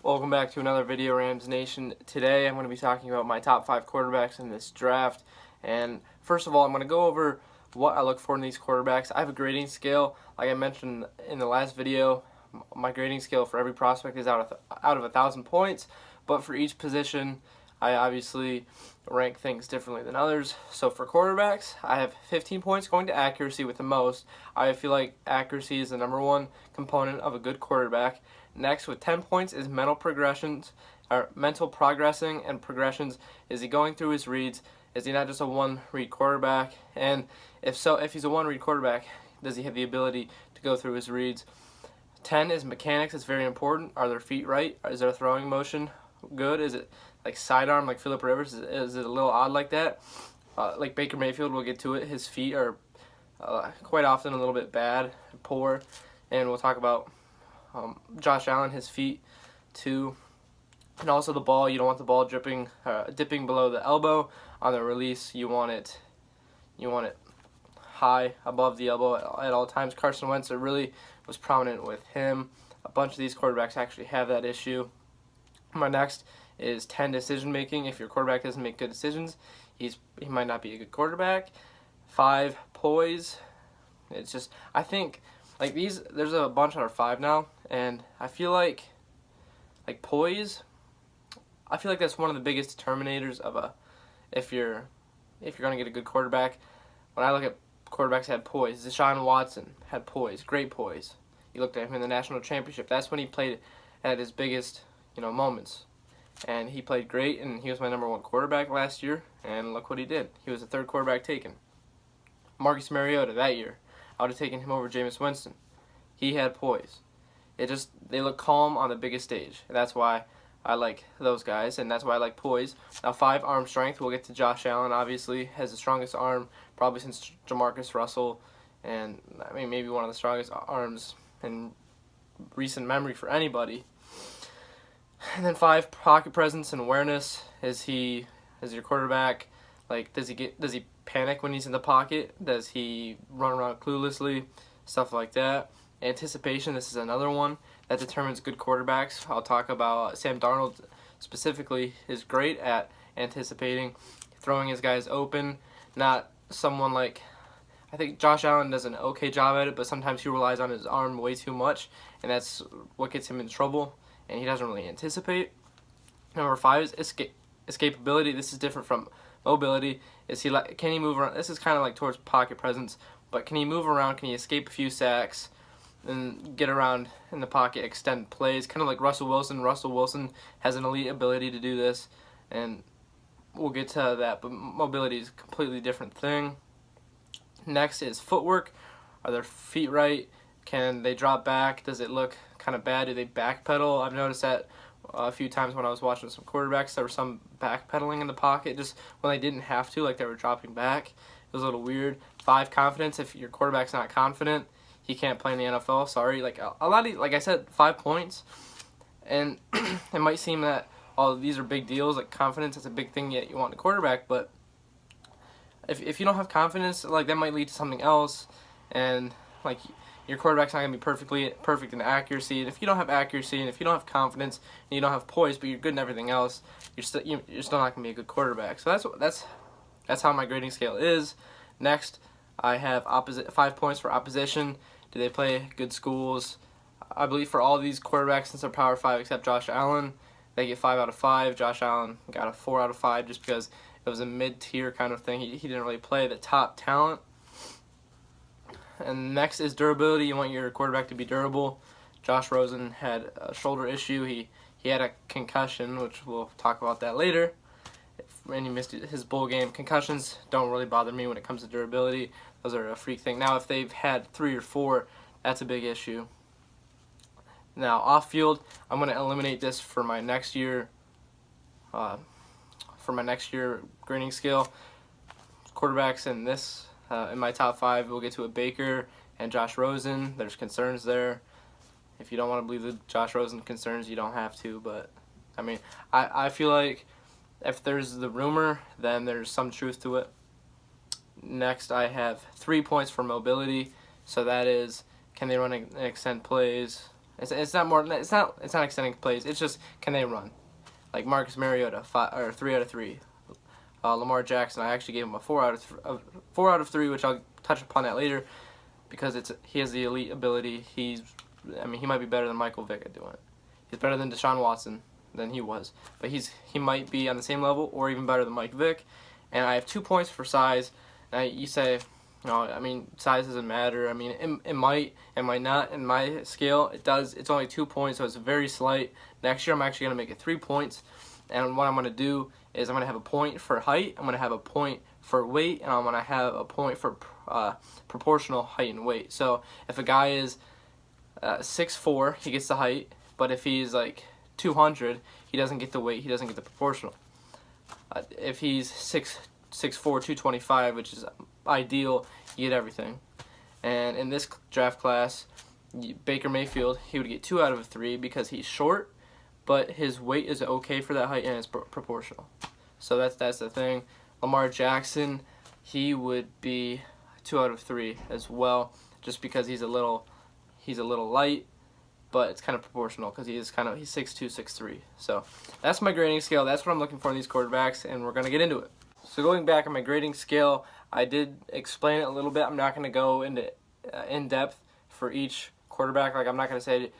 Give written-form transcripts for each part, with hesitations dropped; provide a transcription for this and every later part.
Welcome back to another video, Rams Nation. Today I'm going to be talking about my top 5 quarterbacks in this draft. And first of all, I'm going to go over what I look for in these quarterbacks. I have a grading scale. Like I mentioned in the last video, my grading scale for every prospect is out of 1,000 points. But for each position, I obviously rank things differently than others. So for quarterbacks, I have 15 points going to accuracy with the most. I feel like accuracy is the #1 component of a good quarterback. Next, with 10 points, is mental progressions, or mental progressing and progressions. Is he going through his reads? Is he not just a one-read quarterback? And if so, if he's a one-read quarterback, does he have the ability to go through his reads? 10 is mechanics. It's very important. Are their feet right? Is their throwing motion good? Is it like sidearm like Phillip Rivers? Is it a little odd like that? Like Baker Mayfield, we'll get to it. His feet are quite often a little bit bad, poor, and we'll talk about Josh Allen, his feet too, and also the ball. You don't want the ball dipping below the elbow on the release. You want it high above the elbow at all times. Carson Wentz, it really was prominent with him. A bunch of these quarterbacks actually have that issue. My next is 10 decision making. If your quarterback doesn't make good decisions, he might not be a good quarterback. 5 poise. It's just, I think, like these, there's a bunch that are 5 now, and I feel like poise, I feel like that's one of the biggest determinators of if you're gonna get a good quarterback. When I look at quarterbacks that had poise, Deshaun Watson had poise, great poise. You looked at him in the national championship. That's when he played at his biggest, moments, and he played great. And he was my #1 quarterback last year. And look what he did. He was the 3rd quarterback taken. Marcus Mariota that year, I would have taken him over Jameis Winston. He had poise. They look calm on the biggest stage. And that's why I like those guys, and that's why I like poise. Now 5, arm strength. We'll get to Josh Allen, obviously, has the strongest arm probably since Jamarcus Russell, and I mean maybe one of the strongest arms in recent memory for anybody. And then 5, pocket presence and awareness. Is your quarterback, like, does he panic when he's in the pocket? Does he run around cluelessly? Stuff like that. Anticipation, this is another one that determines good quarterbacks. I'll talk about Sam Darnold specifically is great at anticipating, throwing his guys open. Not someone like, I think Josh Allen does an okay job at it, but sometimes he relies on his arm way too much, and that's what gets him in trouble, and he doesn't really anticipate. Number 5 is escapability. This is different from mobility. Can he move around? This is kind of like towards pocket presence, but can he move around? Can he escape a few sacks and get around in the pocket, extend plays? Kind of like Russell Wilson. Russell Wilson has an elite ability to do this, and we'll get to that, but mobility is a completely different thing. Next is footwork. Are their feet right? Can they drop back? Does it look kind of bad? Do they backpedal? I've noticed that a few times when I was watching some quarterbacks, there was some backpedaling in the pocket just when they didn't have to, like they were dropping back. It was a little weird. 5, confidence. If your quarterback's not confident, he can't play in the NFL. Sorry. Like a lot of, like I said, 5 points, and it might seem that all these are big deals. Like confidence is a big thing that you want in a quarterback, but if you don't have confidence, like that might lead to something else, and like your quarterback's not gonna be perfect in accuracy. And if you don't have accuracy, and if you don't have confidence, and you don't have poise, but you're good in everything else, you're still not gonna be a good quarterback. So that's how my grading scale is. Next, I have 5 points for opposition. Do they play good schools? I believe for all of these quarterbacks, since they're Power 5 except Josh Allen, they get 5 out of 5. Josh Allen got a 4 out of 5 just because it was a mid-tier kind of thing. He didn't really play the top talent. And next is durability. You want your quarterback to be durable. Josh Rosen had a shoulder issue. He had a concussion, which we'll talk about that later. And he missed his bowl game. Concussions don't really bother me when it comes to durability. Those are a freak thing. Now, if they've had 3 or 4, that's a big issue. Now, off-field, I'm going to eliminate this for my next year. Grading scale. Quarterbacks in this, in my top 5, we'll get to a Baker and Josh Rosen. There's concerns there. If you don't want to believe the Josh Rosen concerns, you don't have to. But I mean, I feel like if there's the rumor, then there's some truth to it. Next, I have 3 points for mobility. So that is, can they run and extend plays? It's not extending plays. It's just, can they run? Like Marcus Mariota, 3 out of 3. Lamar Jackson, I actually gave him a 4 out of 3, which I'll touch upon that later, because he has the elite ability. He might be better than Michael Vick at doing it. He's better than Deshaun Watson than he was, but he might be on the same level or even better than Mike Vick. And I have 2 points for size. Now you say, size doesn't matter. It might not. In my scale, it does. It's only 2 points, so it's very slight. Next year, I'm actually going to make it 3 points. And what I'm going to do is I'm going to have a point for height, I'm going to have a point for weight, and I'm going to have a point for proportional height and weight. So if a guy is 6'4", he gets the height, but if he's like 200, he doesn't get the weight, he doesn't get the proportional. If he's 6'4", 225, which is ideal, you get everything. And in this draft class, Baker Mayfield, he would get 2 out of 3 because he's short, but his weight is okay for that height and it's proportional. So that's the thing. Lamar Jackson, he would be 2 out of 3 as well, just because he's a little light, but it's kind of proportional because he's 6'2", 6'3". So that's my grading scale. That's what I'm looking for in these quarterbacks, and we're gonna get into it. So going back on my grading scale, I did explain it a little bit. I'm not gonna go into in depth for each quarterback. Like, I'm not gonna say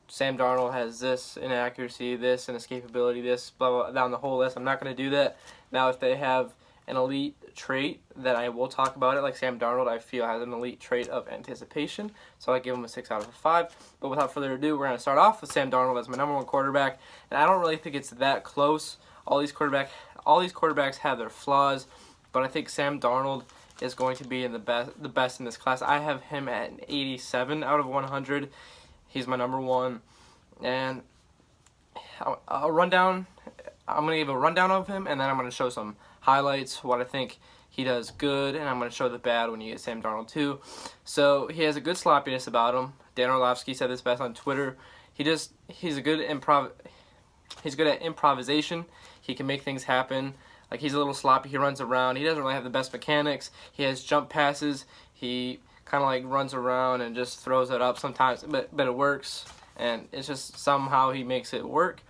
Sam Darnold has this inaccuracy, this inescapability, this, blah, blah, down the whole list. I'm not going to do that. Now, if they have an elite trait, then I will talk about it. Like Sam Darnold, I feel, has an elite trait of anticipation, so I give him a 6 out of 5. But without further ado, we're going to start off with Sam Darnold as my number 1 quarterback, and I don't really think it's that close. All these quarterbacks have their flaws, but I think Sam Darnold is going to be the best in this class. I have him at an 87 out of 100. He's my number 1, and I'm going to give a rundown of him, and then I'm going to show some highlights, what I think he does good, and I'm going to show the bad when you get Sam Darnold too. So he has a good sloppiness about him. Dan Orlovsky said this best on Twitter. He's good at improvisation. He can make things happen. Like, he's a little sloppy. He runs around. He doesn't really have the best mechanics. He has jump passes. He kind of like runs around and just throws it up sometimes, but it works, and it's just somehow he makes it work.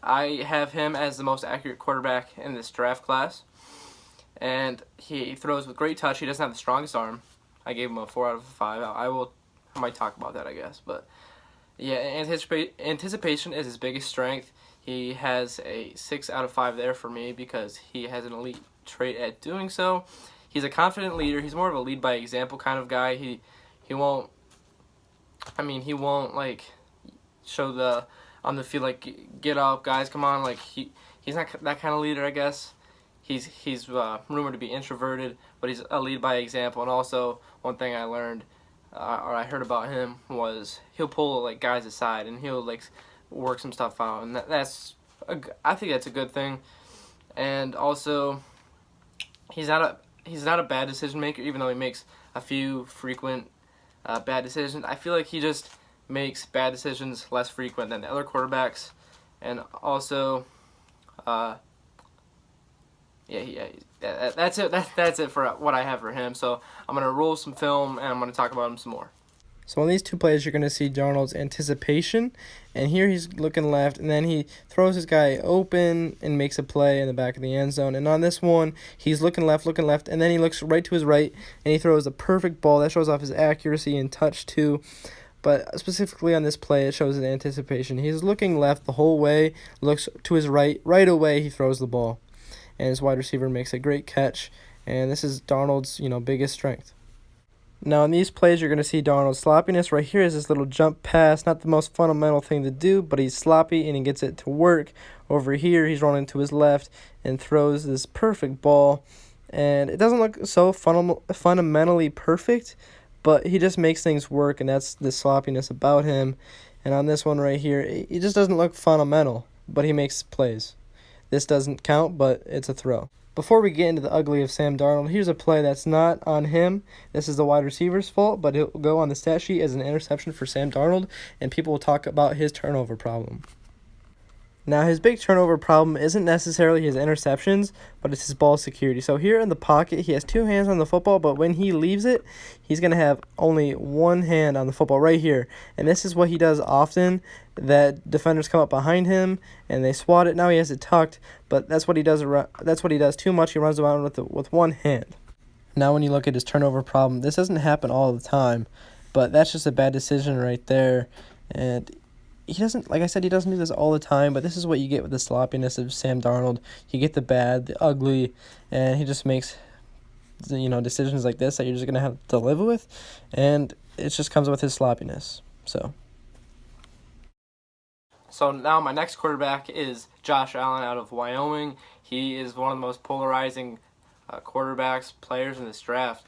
I have him as the most accurate quarterback in this draft class, and he throws with great touch. He doesn't have the strongest arm. I gave him a 4 out of 5. I might talk about that, I guess, but yeah, anticipation is his biggest strength. He has a 6 out of 5 there for me because he has an elite trait at doing so. He's a confident leader. He's more of a lead by example kind of guy. He won't like show on the field like, get up guys, come on. Like, he's not that kind of leader, I guess. He's rumored to be introverted, but he's a lead by example. And also, one thing I learned or I heard about him was he'll pull like guys aside and he'll like work some stuff out, and I think that's a good thing. And also, he's not a bad decision maker, even though he makes a few frequent bad decisions. I feel like he just makes bad decisions less frequent than the other quarterbacks. And also, that's it. That's it for what I have for him. So I'm gonna roll some film and I'm gonna talk about him some more. So on these 2 plays, you're going to see Darnold's anticipation, and here he's looking left, and then he throws his guy open and makes a play in the back of the end zone. And on this one, he's looking left, and then he looks right to his right, and he throws a perfect ball. That shows off his accuracy and touch too, but specifically on this play, it shows his anticipation. He's looking left the whole way, looks to his right away, he throws the ball, and his wide receiver makes a great catch, and this is Darnold's biggest strength. Now, in these plays, you're going to see Darnold's sloppiness. Right here is this little jump pass. Not the most fundamental thing to do, but he's sloppy and he gets it to work. Over here, he's running to his left and throws this perfect ball. And it doesn't look so fundamentally perfect, but he just makes things work, and that's the sloppiness about him. And on this one right here, it just doesn't look fundamental, but he makes plays. This doesn't count, but it's a throw. Before we get into the ugly of Sam Darnold, here's a play that's not on him. This is the wide receiver's fault, but it'll go on the stat sheet as an interception for Sam Darnold, and people will talk about his turnover problem. Now, his big turnover problem isn't necessarily his interceptions, but it's his ball security. So here in the pocket, he has two hands on the football, but when he leaves it, he's going to have only one hand on the football right here. And this is what he does often, that defenders come up behind him and they swat it. Now he has it tucked, but that's what he does too much. He runs around with one hand. Now when you look at his turnover problem, this doesn't happen all the time, but that's just a bad decision right there. And he doesn't, like I said, he doesn't do this all the time, but this is what you get with the sloppiness of Sam Darnold. You get the bad, the ugly, and he just makes, decisions like this that you're just going to have to live with, and it just comes with his sloppiness. So now my next quarterback is Josh Allen out of Wyoming. He is one of the most polarizing players in this draft.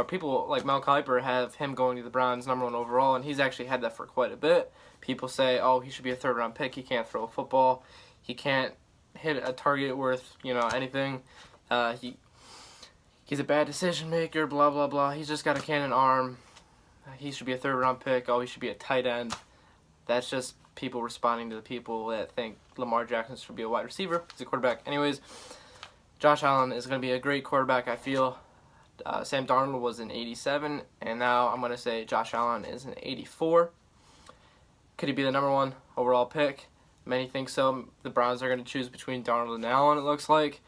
People like Mel Kiper have him going to the Browns #1 overall, and he's actually had that for quite a bit. People say, oh, he should be a third-round pick. He can't throw a football. He can't hit a target worth, anything. He's a bad decision maker, blah, blah, blah. He's just got a cannon arm. He should be a third-round pick. Oh, he should be a tight end. That's just people responding to the people that think Lamar Jackson should be a wide receiver. He's a quarterback. Anyways, Josh Allen is going to be a great quarterback, I feel. Sam Darnold was an 87, and now I'm going to say Josh Allen is an 84. Could he be the #1 overall pick? Many think so. The Browns are going to choose between Darnold and Allen, it looks like.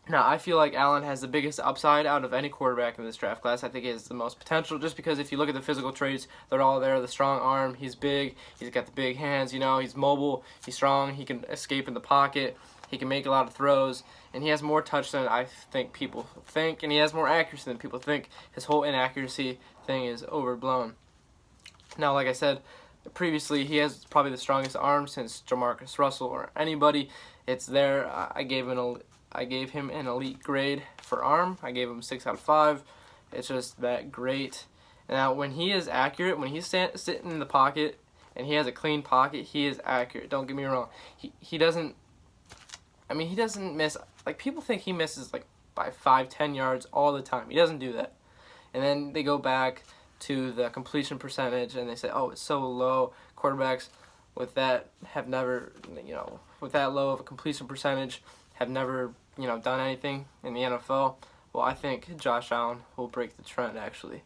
Now, I feel like Allen has the biggest upside out of any quarterback in this draft class. I think he has the most potential just because if you look at the physical traits, they're all there. The strong arm, he's big, he's got the big hands, he's mobile, he's strong, he can escape in the pocket, he can make a lot of throws, and he has more touch than I think people think, and he has more accuracy than people think. His whole inaccuracy thing is overblown. Now, like I said previously, he has probably the strongest arm since Jamarcus Russell or anybody. It's there. I gave him an elite grade for arm. I gave him 6 out of 5. It's just that great. Now, when he is accurate, when he's sitting in the pocket and he has a clean pocket, he is accurate. Don't get me wrong. He doesn't miss. Like, people think he misses like by 5-10 yards all the time. He doesn't do that. And then they go back to the completion percentage and they say, oh, it's so low. Quarterbacks with that have never, with that low of a completion percentage have never, done anything in the NFL. Well, I think Josh Allen will break the trend, actually.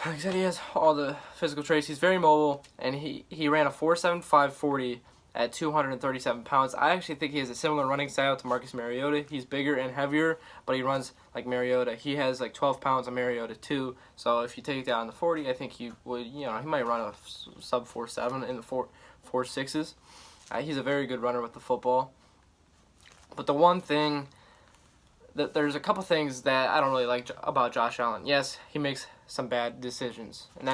Like I said, he has all the physical traits. He's very mobile, and he ran a 4.75 40 at 237 pounds. I actually think he has a similar running style to Marcus Mariota. He's bigger and heavier, but he runs like Mariota. He has like 12 pounds on Mariota too. So if you take it down to 40, I think he would, he might run a sub 4.7 in the 4.6s. He's a very good runner with the football. But the one thing, there's a couple things that I don't really like about Josh Allen. Yes, he makes some bad decisions, and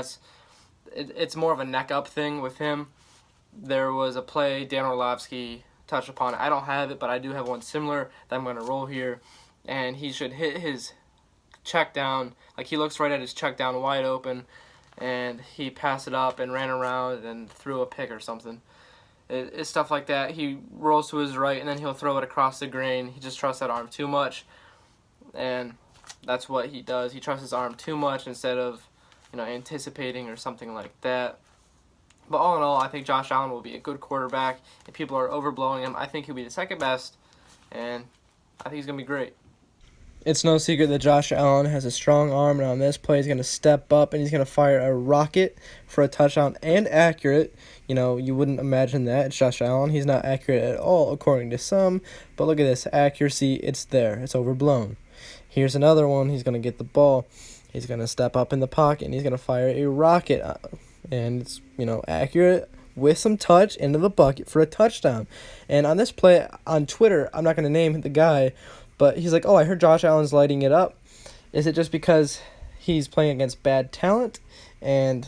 it's more of a neck up thing with him. There was a play Dan Orlovsky touched upon. I don't have it, but I do have one similar that I'm going to roll here. And he should hit his check down. Like, he looks right at his check down wide open, and he passed it up and ran around and threw a pick or something. It's stuff like that. He rolls to his right, and then he'll throw it across the grain. He just trusts that arm too much, and that's what he does. He trusts his arm too much instead of, anticipating or something like that. But all in all, I think Josh Allen will be a good quarterback. If people are overblowing him, I think he'll be the second best, and I think he's going to be great. It's no secret that Josh Allen has a strong arm, and on this play he's going to step up and he's going to fire a rocket for a touchdown and accurate. You wouldn't imagine that. It's Josh Allen. He's not accurate at all according to some, but look at this. Accuracy, it's there. It's overblown. Here's another one. He's going to get the ball. He's going to step up in the pocket, and he's going to fire a rocket. And it's, accurate with some touch into the bucket for a touchdown. And on this play on Twitter, I'm not going to name the guy, but he's like, oh, I heard Josh Allen's lighting it up. Is it just because he's playing against bad talent and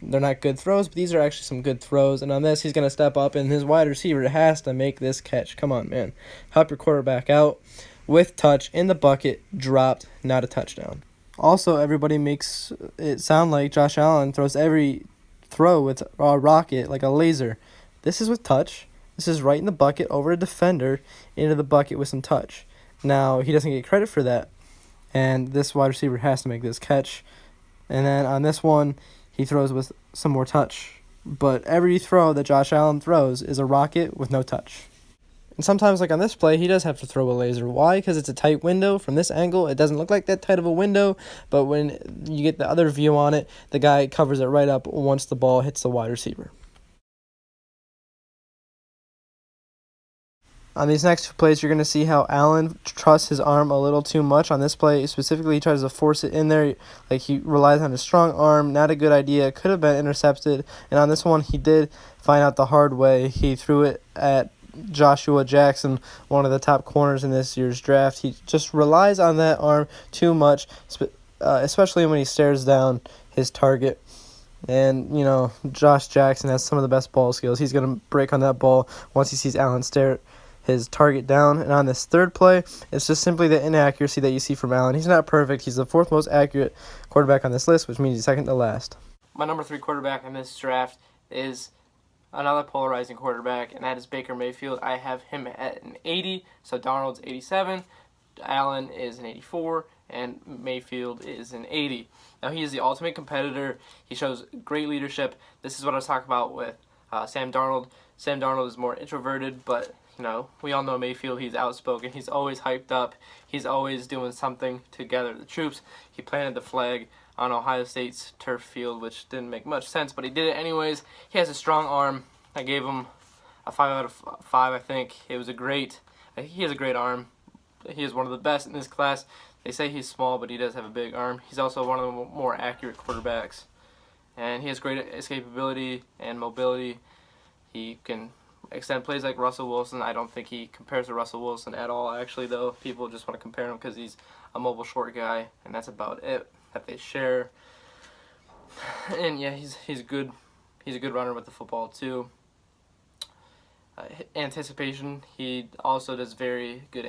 they're not good throws? But these are actually some good throws. And on this, he's going to step up, and his wide receiver has to make this catch. Come on, man. Help your quarterback out with touch in the bucket, dropped, not a touchdown. Also, everybody makes it sound like Josh Allen throws every throw with a rocket, like a laser. This is with touch. This is right in the bucket over a defender into the bucket with some touch. Now, he doesn't get credit for that, and this wide receiver has to make this catch. And then on this one, he throws with some more touch. but every throw that Josh Allen throws is a rocket with no touch. And sometimes, like on this play, he does have to throw a laser. Why? Because it's a tight window. From this angle, it doesn't look like that tight of a window, but when you get the other view on it, the guy covers it right up once the ball hits the wide receiver. On these next two plays, you're going to see how Allen trusts his arm a little too much. On this play, specifically, he tries to force it in there. Like, he relies on his strong arm. Not a good idea. Could have been intercepted. And on this one, he did find out the hard way. He threw it at Joshua Jackson, one of the top corners in this year's draft. He just relies on that arm too much, especially when he stares down his target. And, Josh Jackson has some of the best ball skills. He's going to break on that ball once he sees Allen stare his target down. And on this third play, it's just simply the inaccuracy that you see from Allen. He's not perfect. He's the fourth most accurate quarterback on this list, which means he's second to last. My number 3 quarterback in this draft is another polarizing quarterback, and that is Baker Mayfield. I have him at an 80, so Darnold's 87, Allen is an 84, and Mayfield is an 80. Now, he is the ultimate competitor. He shows great leadership. This is what I was talking about with Sam Darnold. Sam Darnold is more introverted, but we all know Mayfield. He's outspoken. He's always hyped up. He's always doing something to gather the troops. He planted the flag on Ohio State's turf field, which didn't make much sense, but he did it anyways. He has a strong arm. I gave him a 5 out of 5, I think. He has a great arm. He is one of the best in this class. They say he's small, but he does have a big arm. He's also one of the more accurate quarterbacks. And he has great escapability and mobility. He can extend plays like Russell Wilson. I don't think he compares to Russell Wilson at all, actually, though. People just want to compare him because he's a mobile short guy, and that's about it that they share. And yeah, he's good. He's a good runner with the football too. Anticipation, he also does very good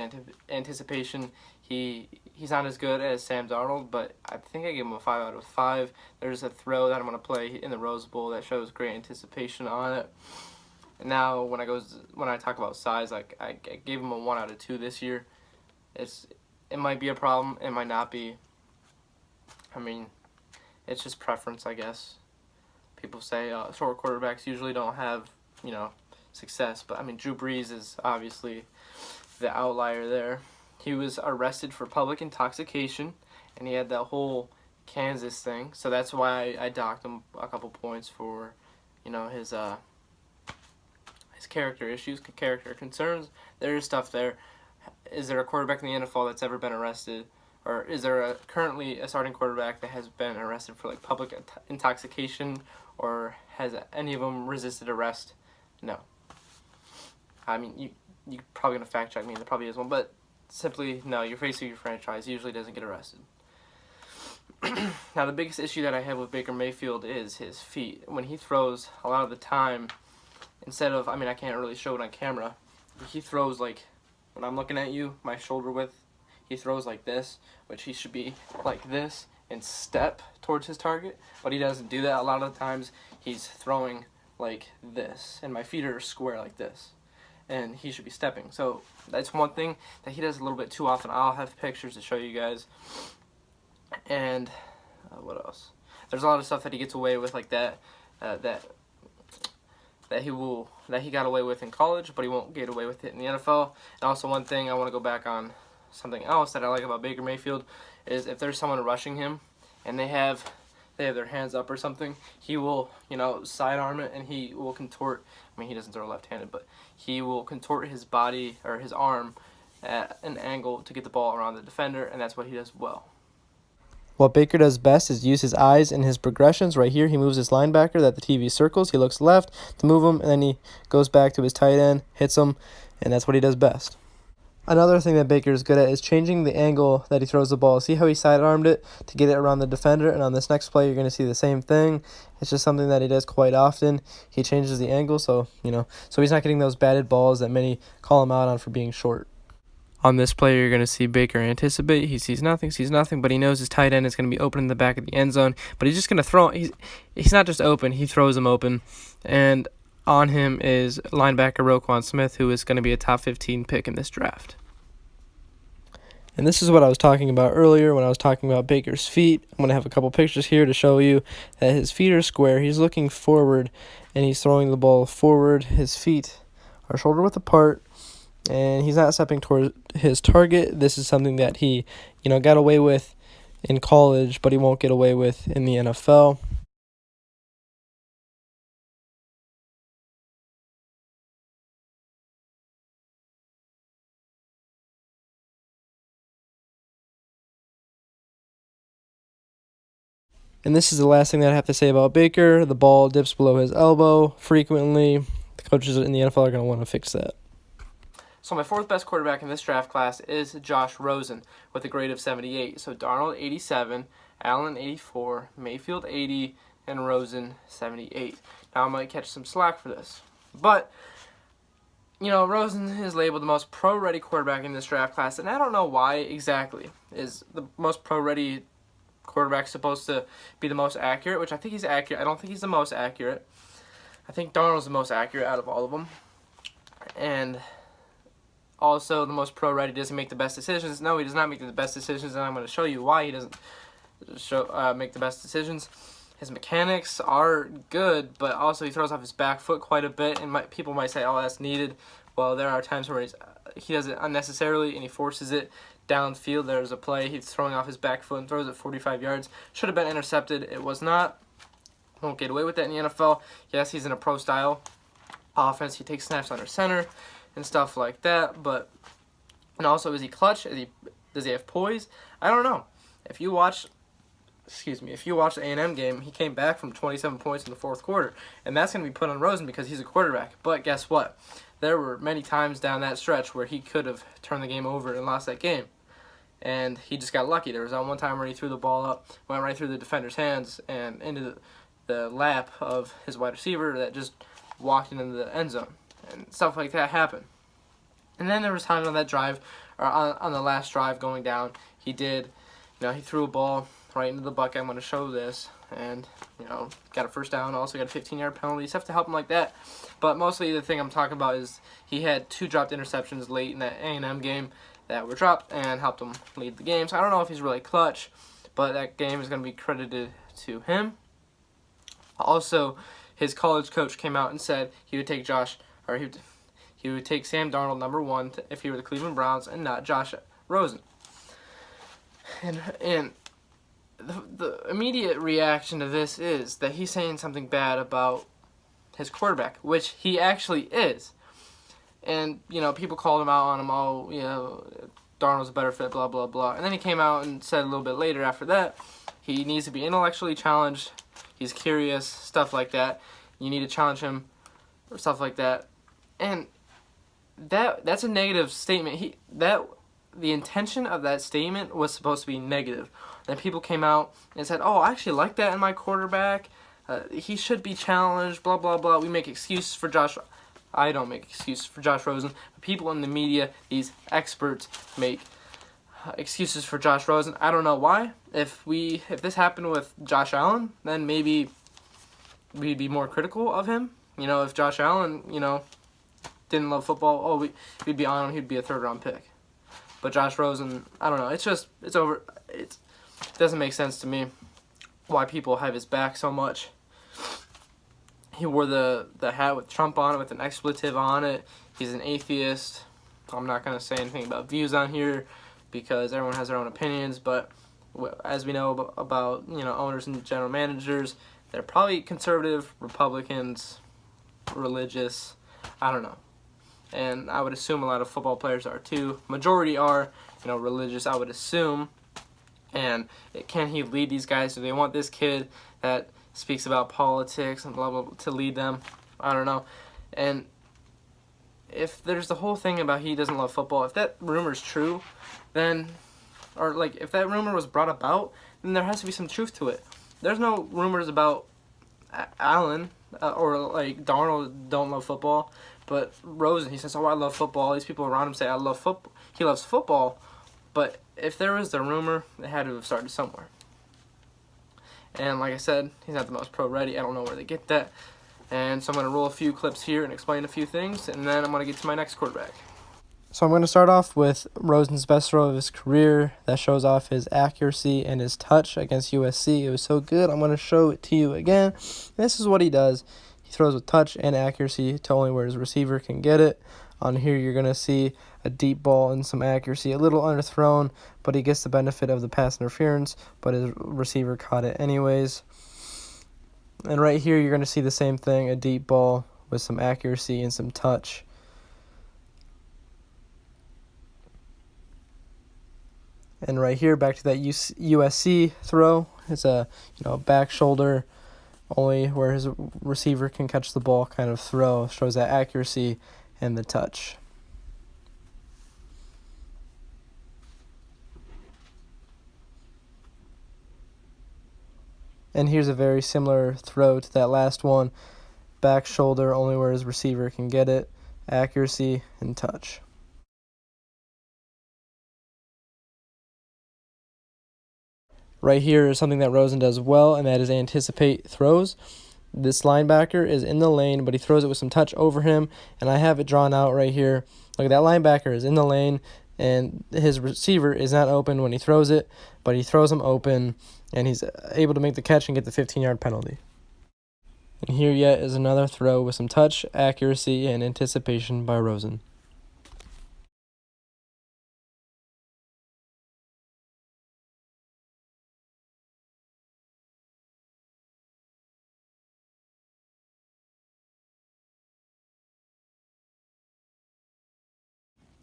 anticipation. He's not as good as Sam Darnold, but I think I gave him a 5 out of 5. There's a throw that I'm going to play in the Rose Bowl that shows great anticipation on it. And now when I talk about size, I gave him a 1 out of 2 this year. It might be a problem, it might not be. I mean, it's just preference, I guess. People say short quarterbacks usually don't have, success. But, I mean, Drew Brees is obviously the outlier there. He was arrested for public intoxication, and he had that whole Kansas thing. So that's why I docked him a couple points for, his character issues, character concerns. There is stuff there. Is there a quarterback in the NFL that's ever been arrested? Or is there currently a starting quarterback that has been arrested for public intoxication, or has any of them resisted arrest? No. I mean, you're probably going to fact check me, there probably is one, but simply, no, your face of your franchise usually doesn't get arrested. Now, the biggest issue that I have with Baker Mayfield is his feet. When he throws, a lot of the time, instead of, I can't really show it on camera, he throws when I'm looking at you, my shoulder width, he throws like this, which he should be like this and step towards his target, but he doesn't do that. A lot of the times he's throwing like this, and my feet are square like this, and he should be stepping. So that's one thing that he does a little bit too often. I'll have pictures to show you guys. And what else? There's a lot of stuff that he gets away with like that, that he got away with in college, but he won't get away with it in the NFL. And also one thing I want to go back on, something else that I like about Baker Mayfield, is if there's someone rushing him and they have their hands up or something, he will, sidearm it, and he will contort. He doesn't throw left-handed, but he will contort his body or his arm at an angle to get the ball around the defender, and that's what he does well. What Baker does best is use his eyes in his progressions. Right here, he moves his linebacker that the TV circles. He looks left to move him, and then he goes back to his tight end, hits him, and that's what he does best. Another thing that Baker is good at is changing the angle that he throws the ball. See how he sidearmed it to get it around the defender? And on this next play, you're going to see the same thing. It's just something that he does quite often. He changes the angle, so he's not getting those batted balls that many call him out on for being short. On this play, you're going to see Baker anticipate. He sees nothing, but he knows his tight end is going to be open in the back of the end zone. But he's just going to throw. He's not just open. He throws him open. And on him is linebacker Roquan Smith, who is going to be a top 15 pick in this draft. And this is what I was talking about earlier when I was talking about Baker's feet. I'm going to have a couple pictures here to show you that his feet are square. He's looking forward, and he's throwing the ball forward. His feet are shoulder width apart, and he's not stepping toward his target. This is something that he, got away with in college, but he won't get away with in the NFL. And this is the last thing that I have to say about Baker. The ball dips below his elbow frequently. The coaches in the NFL are going to want to fix that. So my fourth best quarterback in this draft class is Josh Rosen with a grade of 78. So Darnold 87, Allen 84, Mayfield 80, and Rosen 78. Now I might catch some slack for this, but Rosen is labeled the most pro-ready quarterback in this draft class, and I don't know why exactly. Is the most pro-ready quarterback supposed to be the most accurate? Which I think he's accurate. I don't think he's the most accurate. I think Darnold's the most accurate out of all of them, and also the most pro-ready. Does he make the best decisions? No, he does not make the best decisions, and I'm going to show you why he doesn't make the best decisions. His mechanics are good, but also he throws off his back foot quite a bit, and people might say, oh, that's needed. Well, there are times where he does it unnecessarily, and he forces it downfield. There's a play, he's throwing off his back foot and throws it 45 yards. Should have been intercepted. It was not. Won't get away with that in the NFL. Yes, he's in a pro-style offense. He takes snaps under center and stuff like that, and also, is he clutch? Does he have poise? I don't know. If you watch the A&M game, he came back from 27 points in the fourth quarter, and that's going to be put on Rosen because he's a quarterback. But guess what? There were many times down that stretch where he could have turned the game over and lost that game, and he just got lucky. There was that one time where he threw the ball up, went right through the defender's hands, and into the lap of his wide receiver that just walked into the end zone, and stuff like that happened. And then there was times on that drive, or on the last drive going down, he threw a ball right into the bucket. I'm going to show this, and got a first down, also got a 15-yard penalty, stuff to help him like that. But mostly the thing I'm talking about is he had 2 dropped interceptions late in that A&M game that were dropped and helped him lead the game. So I don't know if he's really clutch, but that game is going to be credited to him. Also, his college coach came out and said he would take he would take Sam Darnold number 1 if he were the Cleveland Browns and not Josh Rosen. And the immediate reaction to this is that he's saying something bad about his quarterback, which he actually is. And, people called him out on him, Darnold's a better fit, blah, blah, blah. And then he came out and said a little bit later after that, he needs to be intellectually challenged, he's curious, stuff like that. You need to challenge him, or stuff like that. And that's a negative statement. The intention of that statement was supposed to be negative. Then people came out and said, oh, I actually like that in my quarterback. He should be challenged, blah, blah, blah. We make excuses for Josh. I don't make excuses for Josh Rosen. But people in the media, these experts, make excuses for Josh Rosen. I don't know why. If this happened with Josh Allen, then maybe we'd be more critical of him. If Josh Allen, didn't love football, we'd be on him. He'd be a third-round pick. But Josh Rosen, I don't know. It's over. It doesn't make sense to me why people have his back so much. He wore the hat with Trump on it, with an expletive on it. He's an atheist. I'm not going to say anything about views on here because everyone has their own opinions. But as we know about owners and general managers, they're probably conservative, Republicans, religious. I don't know. And I would assume a lot of football players are too. Majority are, religious, I would assume. And can he lead these guys? Do they want this kid that speaks about politics and blah, blah, blah to lead them? I don't know. And if there's the whole thing about he doesn't love football, if that rumor is true, then, if that rumor was brought about, then there has to be some truth to it. There's no rumors about Allen or Darnold don't love football. But Rosen, he says, oh, I love football. These people around him say, I love football. He loves football. But if there was the rumor, it had to have started somewhere. And like I said, he's not the most pro-ready. I don't know where they get that. And so I'm going to roll a few clips here and explain a few things. And then I'm going to get to my next quarterback. So I'm going to start off with Rosen's best throw of his career. That shows off his accuracy and his touch against USC. It was so good. I'm going to show it to you again. This is what he does. He throws with touch and accuracy to only where his receiver can get it. On here, you're going to see a deep ball and some accuracy. A little underthrown, but he gets the benefit of the pass interference, but his receiver caught it anyways. And right here, you're going to see the same thing, a deep ball with some accuracy and some touch. And right here, back to that USC throw. It's a back shoulder, only where his receiver can catch the ball kind of throw. Shows that accuracy and the touch. And here's a very similar throw to that last one. Back shoulder, only where his receiver can get it. Accuracy and touch. Right here is something that Rosen does well, and that is anticipate throws. This linebacker is in the lane, but he throws it with some touch over him, and I have it drawn out right here. Look at that, linebacker is in the lane, and his receiver is not open when he throws it, but he throws him open, and he's able to make the catch and get the 15-yard penalty. And here yet is another throw with some touch, accuracy, and anticipation by Rosen.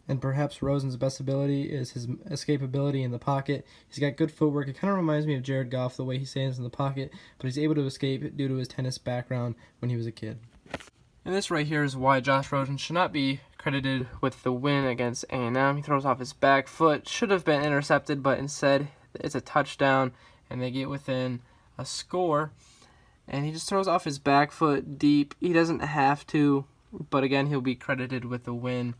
And perhaps Rosen's best ability is his escapability in the pocket. He's got good footwork. It kind of reminds me of Jared Goff, the way he stands in the pocket, but he's able to escape due to his tennis background when he was a kid. And this right here is why Josh Rosen should not be credited with the win against A&M. He throws off his back foot. Should have been intercepted, but instead it's a touchdown, and they get within a score. And he just throws off his back foot deep. He doesn't have to, but again, he'll be credited with the win.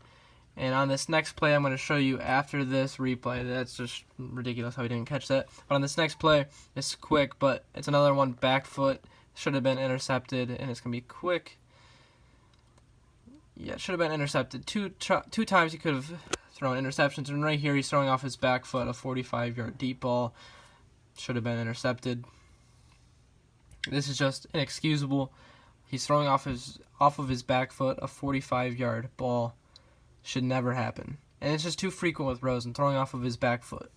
And on this next play, I'm going to show you after this replay. That's just ridiculous how he didn't catch that. But on this next play, it's quick, but it's another one, back foot. Should have been intercepted, and it's going to be quick. Yeah, it should have been intercepted. Two times he could have thrown interceptions, and right here he's throwing off his back foot, a 45-yard deep ball. Should have been intercepted. This is just inexcusable. He's throwing off of his back foot, a 45-yard ball. Should never happen. And it's just too frequent with Rosen, throwing off of his back foot.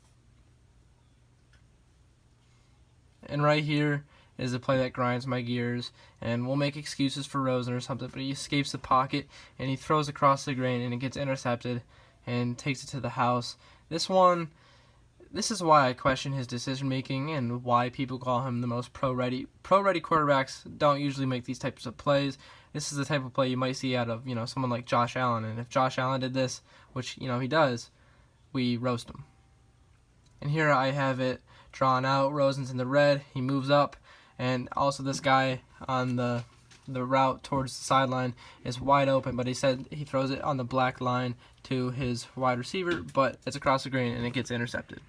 And right here is a play that grinds my gears, and we'll make excuses for Rosen or something, but he escapes the pocket, and he throws across the grain, and it gets intercepted, and takes it to the house. This is why I question his decision-making, and why people call him the most pro-ready. Pro-ready quarterbacks don't usually make these types of plays. This is the type of play you might see out of, someone like Josh Allen. And if Josh Allen did this, which, he does, we roast him. And here I have it drawn out. Rosen's in the red. He moves up. And also this guy on the route towards the sideline is wide open. But he said he throws it on the black line to his wide receiver. But it's across the green, and it gets intercepted.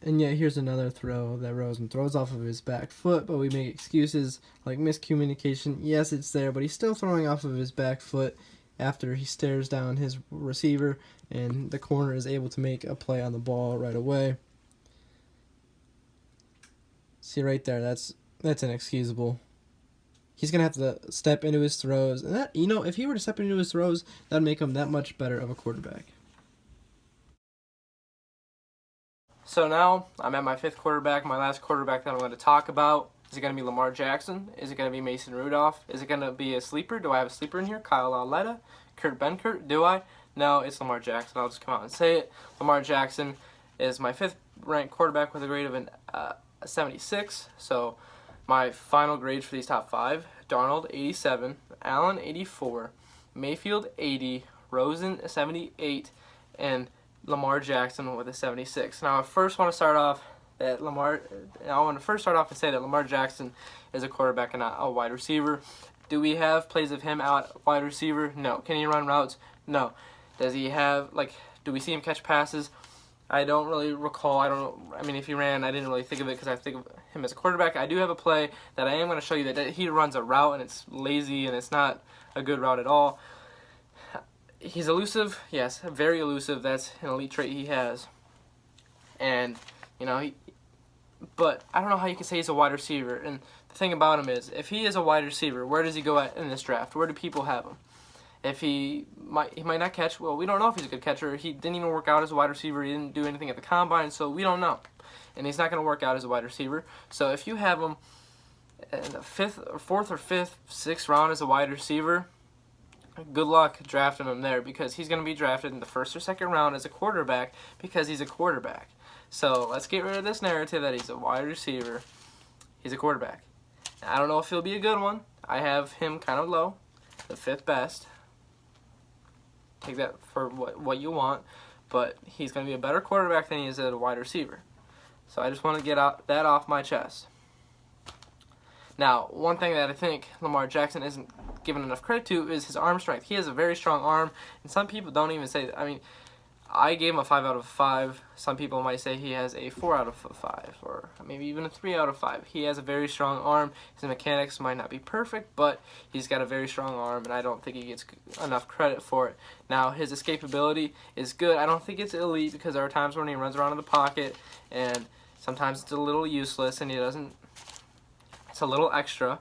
And yet here's another throw that Rosen throws off of his back foot, but we make excuses like miscommunication. Yes, it's there, but he's still throwing off of his back foot after he stares down his receiver, and the corner is able to make a play on the ball right away. See right there, that's inexcusable. He's going to have to step into his throws, and that, if he were to step into his throws, that would make him that much better of a quarterback. So now I'm at my fifth quarterback, my last quarterback that I'm going to talk about. Is it going to be Lamar Jackson? Is it going to be Mason Rudolph? Is it going to be a sleeper? Do I have a sleeper in here? Kyle Lauletta? Kurt Benkert? Do I? No, it's Lamar Jackson. I'll just come out and say it. Lamar Jackson is my fifth ranked quarterback with a grade of a 76. So my final grades for these top five: Darnold 87, Allen 84, Mayfield 80, Rosen 78, and Lamar Jackson with a 76. Now I first want to start off and say that Lamar Jackson is a quarterback and not a wide receiver. Do we have plays of him out wide receiver? No. Can he run routes? No. Does he have, do we see him catch passes? I don't really recall. If he ran, I didn't really think of it because I think of him as a quarterback. I do have a play that I am going to show you that he runs a route, and it's lazy, and it's not a good route at all. He's elusive, yes, very elusive. That's an elite trait he has. And, you know, but I don't know how you can say he's a wide receiver. And the thing about him is, if he is a wide receiver, where does he go at in this draft? Where do people have him? If he might not catch, well, we don't know if he's a good catcher. He didn't even work out as a wide receiver. He didn't do anything at the combine, so we don't know. And he's not going to work out as a wide receiver. So if you have him in the fourth or fifth, sixth round as a wide receiver, good luck drafting him there, because he's going to be drafted in the first or second round as a quarterback because he's a quarterback. So let's get rid of this narrative that he's a wide receiver. He's a quarterback. I don't know if he'll be a good one. I have him kind of low, the fifth best. Take that for what you want, but he's going to be a better quarterback than he is a wide receiver. So I just want to get that off my chest. Now, one thing that I think Lamar Jackson isn't given enough credit to is his arm strength. He has a very strong arm, and some people don't even say that. I mean, I gave him a 5 out of 5. Some people might say he has a 4 out of 5, or maybe even a 3 out of 5. He has a very strong arm. His mechanics might not be perfect, but he's got a very strong arm, and I don't think he gets enough credit for it. Now, his escapability is good. I don't think it's elite, because there are times when he runs around in the pocket, and sometimes it's a little useless, and it's a little extra.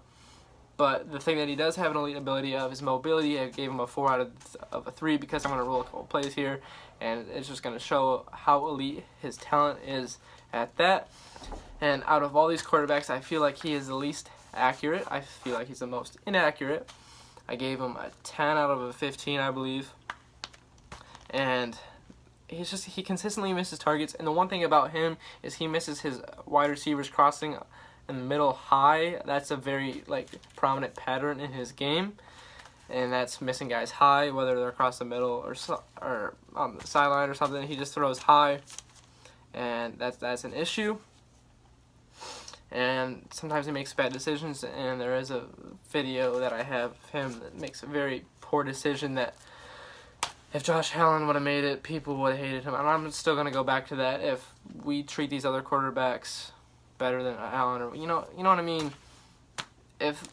But the thing that he does have an elite ability of is mobility. I gave him a 4 out of a 3 because I'm going to roll a couple plays here, and it's just going to show how elite his talent is at that. And out of all these quarterbacks, I feel like he is the least accurate. I feel like he's the most inaccurate. I gave him a 10 out of a 15, I believe. And he consistently misses targets. And the one thing about him is he misses his wide receivers crossing in the middle high. That's a very prominent pattern in his game, and that's missing guys high, whether they're across the middle or on the sideline or something. He just throws high, and that's an issue. And sometimes he makes bad decisions, and there is a video that I have of him that makes a very poor decision that if Josh Allen would have made it, people would have hated him. And I'm still going to go back to that. If we treat these other quarterbacks better than Allen, or you know what I mean. If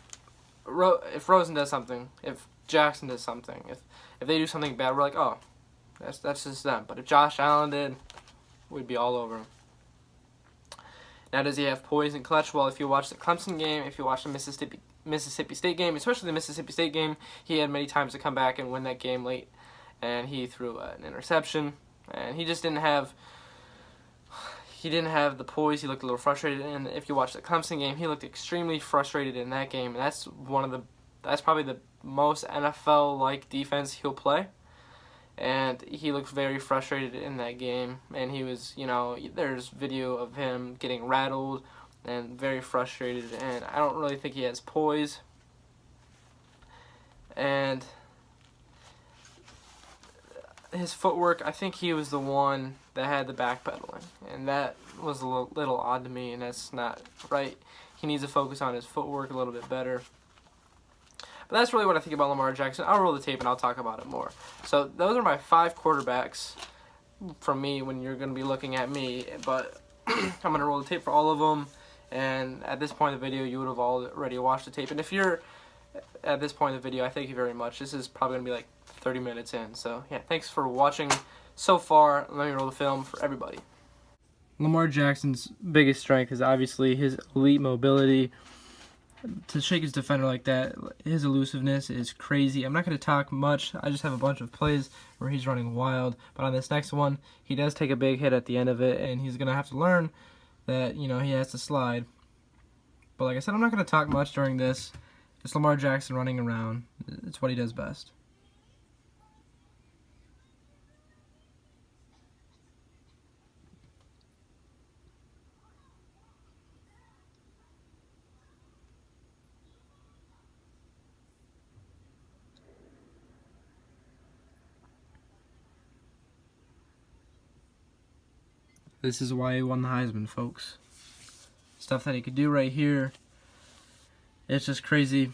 Rosen does something, if Jackson does something, if they do something bad, we're like, oh, that's just them. But if Josh Allen did, we'd be all over him. Now, does he have poise and clutch? Well, if you watch the Clemson game, if you watch the Mississippi State game, especially the Mississippi State game, he had many times to come back and win that game late, and he threw an interception, and he just didn't have the poise. He looked a little frustrated, and if you watch the Clemson game, he looked extremely frustrated in that game. And that's probably the most NFL-like defense he'll play. And he looked very frustrated in that game, and he was, there's video of him getting rattled and very frustrated, and I don't really think he has poise. And his footwork, I think he was the one that had the backpedaling, and that was a little odd to me, and that's not right. He needs to focus on his footwork a little bit better. But that's really what I think about Lamar Jackson. I'll roll the tape and I'll talk about it more. So those are my 5 quarterbacks from me when you're going to be looking at me, but I'm going to roll the tape for all of them, and at this point in the video, you would have already watched the tape. And if you're at this point in the video, I thank you very much. This is probably going to be like 30 minutes in. So yeah, thanks for watching so far. Let me roll the film for everybody. Lamar Jackson's biggest strength is obviously his elite mobility. To shake his defender like that, his elusiveness is crazy. I'm not going to talk much. I just have a bunch of plays where he's running wild. But on this next one, he does take a big hit at the end of it, and he's going to have to learn that, he has to slide. But like I said, I'm not going to talk much during this. It's Lamar Jackson running around. It's what he does best. This is why he won the Heisman, folks. Stuff that he could do right here. It's just crazy.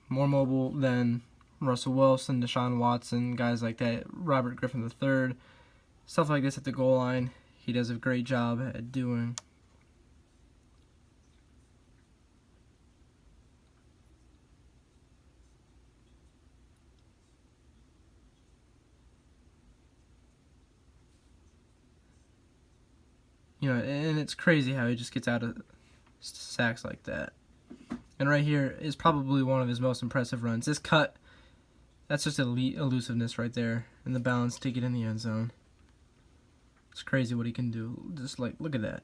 More mobile than Russell Wilson, Deshaun Watson, guys like that. Robert Griffin III. Stuff like this at the goal line, he does a great job at doing. You know, and it's crazy how he just gets out of sacks like that. And right here is probably one of his most impressive runs. This cut, that's just elite elusiveness right there, and the balance to get in the end zone. It's crazy what he can do. Just like, look at that.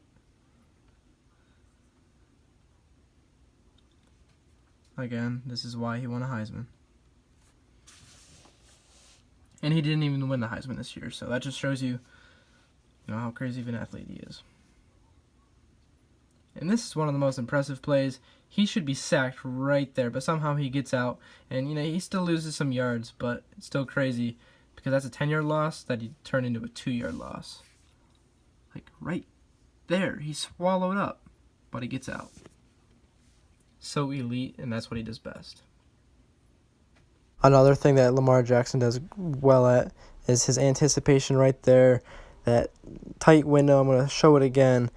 Again, this is why he won a Heisman. And he didn't even win the Heisman this year, so that just shows you, how crazy of an athlete he is. And this is one of the most impressive plays. He should be sacked right there, but somehow he gets out. And, he still loses some yards, but it's still crazy because that's a 10-yard loss that he turned into a 2-yard loss. Like, right there. He's swallowed up, but he gets out. So elite, and that's what he does best. Another thing that Lamar Jackson does well at is his anticipation right there. That tight window, I'm going to show it again.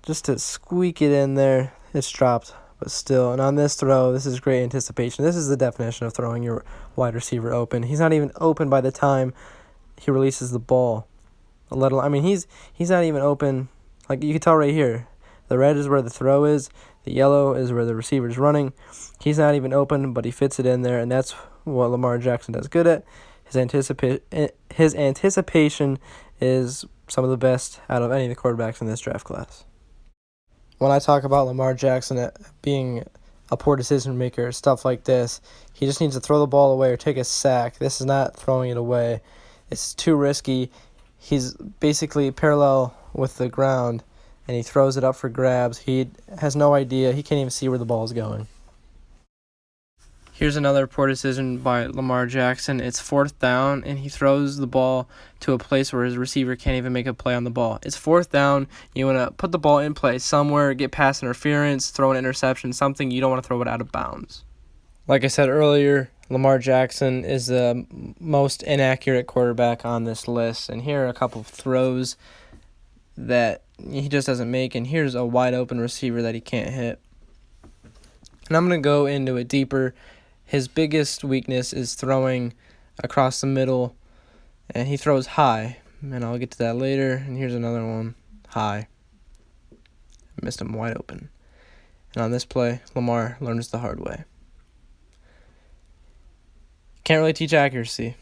Just to squeak it in there, it's dropped, but still. And on this throw, this is great anticipation. This is the definition of throwing your wide receiver open. He's not even open by the time he releases the ball. He's not even open. Like you can tell right here, the red is where the throw is. The yellow is where the receiver is running. He's not even open, but he fits it in there, and that's what Lamar Jackson does good at. His anticipation is some of the best out of any of the quarterbacks in this draft class. When I talk about Lamar Jackson being a poor decision maker, stuff like this, he just needs to throw the ball away or take a sack. This is not throwing it away. It's too risky. He's basically parallel with the ground, and he throws it up for grabs. He has no idea. He can't even see where the ball is going. Here's another poor decision by Lamar Jackson. It's 4th down, and he throws the ball to a place where his receiver can't even make a play on the ball. It's 4th down. You want to put the ball in play somewhere, get pass interference, throw an interception, something. You don't want to throw it out of bounds. Like I said earlier, Lamar Jackson is the most inaccurate quarterback on this list. And here are a couple of throws that he just doesn't make. And here's a wide open receiver that he can't hit. And I'm going to go into it deeper. His biggest weakness is throwing across the middle, and he throws high, and I'll get to that later. And here's another one, high. Missed him wide open. And on this play, Lamar learns the hard way. Can't really teach accuracy.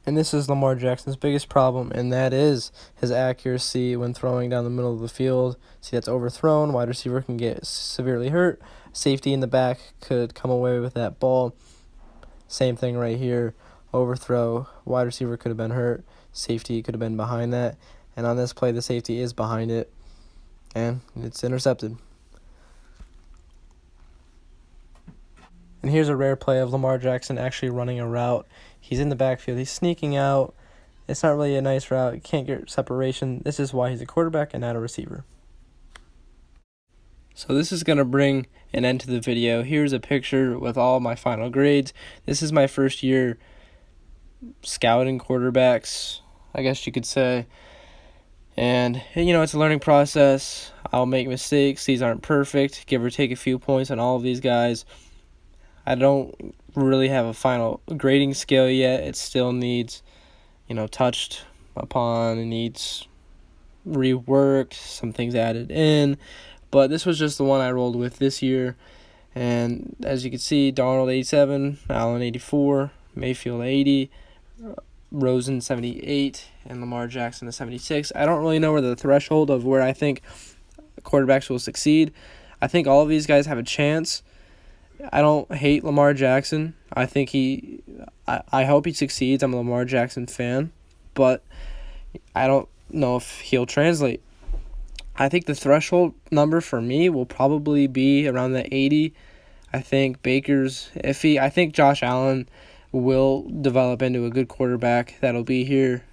And this is Lamar Jackson's biggest problem, and that is his accuracy when throwing down the middle of the field. See, that's overthrown. Wide receiver can get severely hurt. Safety in the back could come away with that ball. Same thing right here. Overthrow. Wide receiver could have been hurt. Safety could have been behind that. And on this play, the safety is behind it. And it's intercepted. And here's a rare play of Lamar Jackson actually running a route. He's in the backfield. He's sneaking out. It's not really a nice route. You can't get separation. This is why he's a quarterback and not a receiver. So this is going to bring an end to the video. Here's a picture with all my final grades. This is my first year scouting quarterbacks, I guess you could say. And, it's a learning process. I'll make mistakes. These aren't perfect. Give or take a few points on all of these guys. I don't really have a final grading scale yet. It still needs, touched upon. It needs reworked, some things added in. But this was just the one I rolled with this year. And as you can see, Darnold 87, Allen 84, Mayfield 80, Rosen 78, and Lamar Jackson a 76. I don't really know where the threshold of where I think quarterbacks will succeed. I think all of these guys have a chance. I don't hate Lamar Jackson. I think I hope he succeeds. I'm a Lamar Jackson fan. But I don't know if he'll translate. I think the threshold number for me will probably be around the 80. I think Baker's iffy. I think Josh Allen will develop into a good quarterback that'll be here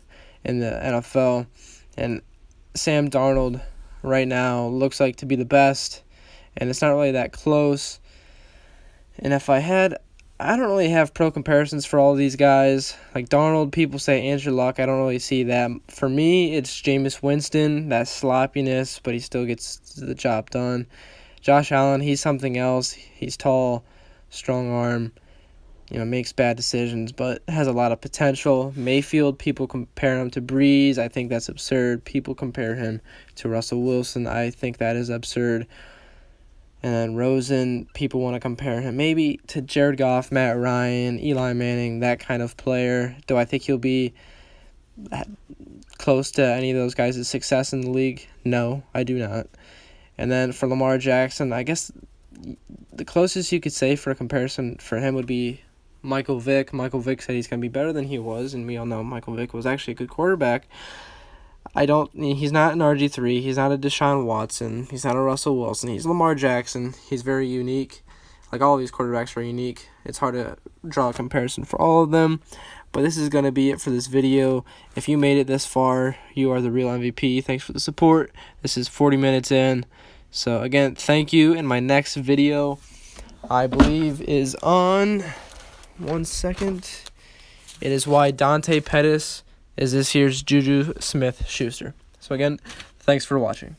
in the NFL. And Sam Darnold right now looks like to be the best, and it's not really that close. And I don't really have pro comparisons for all these guys. Like Darnold, people say Andrew Luck. I don't really see that. For me, it's Jameis Winston, that sloppiness, but he still gets the job done. Josh Allen, he's something else. He's tall, strong arm. makes bad decisions, but has a lot of potential. Mayfield, people compare him to Breeze. I think that's absurd. People compare him to Russell Wilson. I think that is absurd. And then Rosen, people want to compare him maybe to Jared Goff, Matt Ryan, Eli Manning, that kind of player. Do I think he'll be close to any of those guys' success in the league? No, I do not. And then for Lamar Jackson, I guess the closest you could say for a comparison for him would be Michael Vick. Michael Vick said he's going to be better than he was, and we all know Michael Vick was actually a good quarterback. He's not an RG3. He's not a Deshaun Watson. He's not a Russell Wilson. He's Lamar Jackson. He's very unique. Like, all of these quarterbacks are unique. It's hard to draw a comparison for all of them. But this is going to be it for this video. If you made it this far, you are the real MVP. Thanks for the support. This is 40 minutes in. So, again, thank you. In my next video, I believe, is on... 1 second. It is why Dante Pettis is this year's Juju Smith-Schuster. So again, thanks for watching.